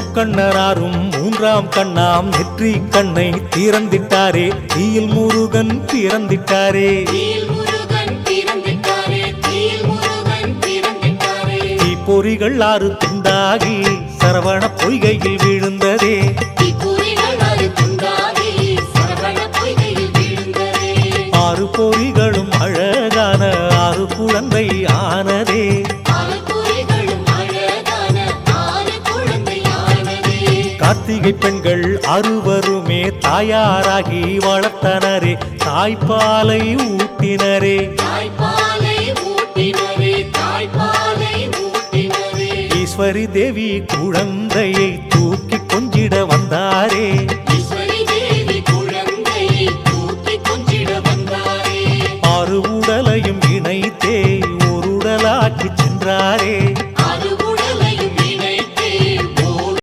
முக்கண்ணனாரும் மூன்றாம் கண்ணாம் நெற்றி கண்ணை திறந்திட்டாரே தீயில் முருகன் பிறந்திட்டாரே தீப்பொறிகள் 6 துண்டாகி சரவண பொய்கையில் விழுந்ததே 6 பொறிகளும் அழகான 6 குழந்தை ஆனதே கார்த்திகை பெண்கள் 6வருமே தாயாராகி வளர்த்தனரே தாய்ப்பாலை ஊட்டினரே ஈஸ்வரி தேவி குழந்தையை